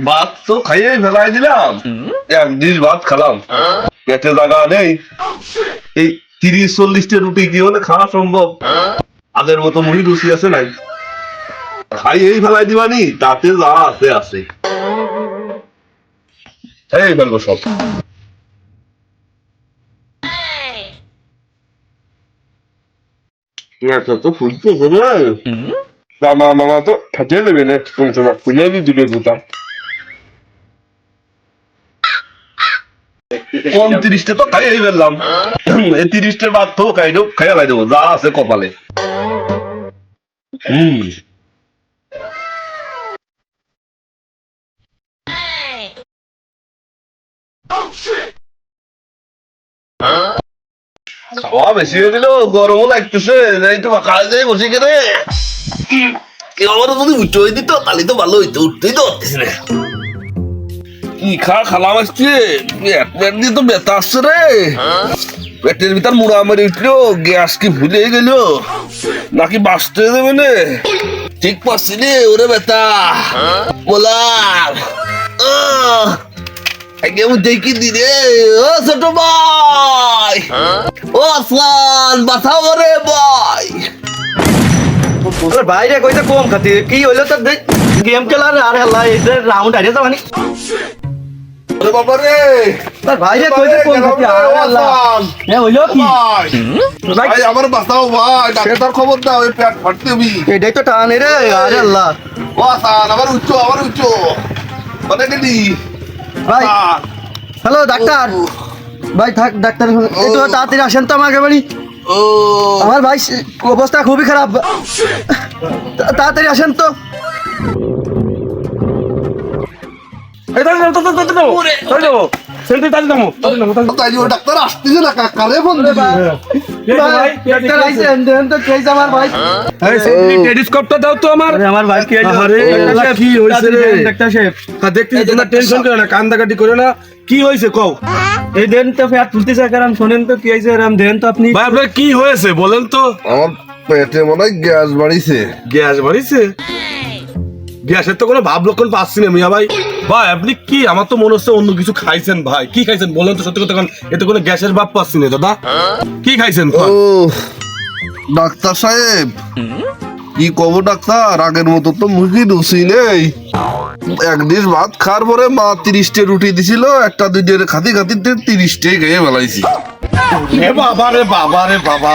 ভাত তো খাইয়ে ফেলাই দিলাম, এক ডিশ ভাত খেলাম, পেটে জায়গা নেই। এই 30-40টা রুটি কি হলে খাওয়া সম্ভব? আগের মতো মুড়ি রুচি আছে নাই, খাইয়েই ফেলাই দিবানি, তাতে যা আছে আছে। এই ফেলবো সব। আচ্ছা তো ফুলতে হবে, মামা মামা তো খাটিয়ে দেবে না, ফুলে দিলে দুটা 29টা তো খাইয়েই ফেললাম, এই 30টার বাদ তো খাইয়া লাই দেবো যা আছে কপালে। হম খাওয়া বেশি হয়ে গেল, গরমও লাগতেছে, এই তো কাজ যাই বসে গেলে কেউ আমার যদি উঠতে হয়ে দিত তাহলে তো ভালো হইতো, উঠতেই তো পারতেছি না। কি খালাম আসছে, পেট দিয়ে তো ব্যথা আসছে রে, পেটের ভিতর মুড়া মারি উঠলো, গ্যাস কি ভুলে গেল নাকি বাঁচতে দেবে না, ঠিক পাচ্ছি রে। ওরে ব্যথা বলার দেখি দিরে। ও ছোট ভাই, ও আসলান, বাঁচাও রে ভাই। বাইরে কইতে কম খাতি কি হইলো তো গেম খেলার আর হেলা এদের রাউন্ড আইরে যাবানি। ওরে বাবা রে, তার বাইরে কইতে কম খাতি আর আল্লাহ এ হইলো কি ভাই আমার বাঁচাও ভাই, ডাক্তার খবর দাও, এই পেট ফাটতে বি। এটাই তো টান রে আর আল্লাহ। ও আসান, আবার উচ্চ মানে গেলি ভাই হ্যালো ডাক্তার ভাই, থাক ডাক্তার একটু তাড়াতাড়ি আসেন তো আমাকে বাড়ি। ও আমার ভাই অবস্থা খুবই খারাপ, তাড়াতাড়ি আসেন তো। তাই ও ডাক্তার আসতেছে না, কারে ফোন দিবি? ডাক্তার আইছেন দেন তো কেস আমার ভাই। টেলিস্কোপটা দাও তো আমার। আমার ভাই কি হইলো? আরে কি হইছে রে ডাক্তার সাহেব দেখতেছি না, টেনশন করো না, কান্দাকাটি করো না, কি হয়েছে কও। এই দেন তো ফ্যাট তুলতেছে কারণ শোনেন তো কি হয়েছে রাম দেন তো আপনি। ভাই আপনার কি হয়েছে বলেন তো। আমার পেটে মনে হয় গ্যাস বাড়িছে। গ্যাস বাড়িছে? গ্যাসের তো কোনো ভাব লক্ষণ পাচ্ছি না মিয়া ভাই। ভাই আপনি কি, আমার তো মনে হচ্ছে অন্য কিছু খাইছেন। ভাই কি খাইছেন বলেন তো সত্যি কথা, কারণ এতে কোনো গ্যাসের ভাব পাচ্ছি না দাদা। কি খাইছেন? ও ডাক্তার সাহেব, কি কব ডাক্তার, আগের মতো তো মুখে রুচি নেই। এক ডিশ ভাত খাওয়ার পরে মা 30টা রুটি দিছিল, একটা দুইটা খাতি 30টাই খেয়ে ফেলাইছি। বাবা রে বাবা রে বাবা।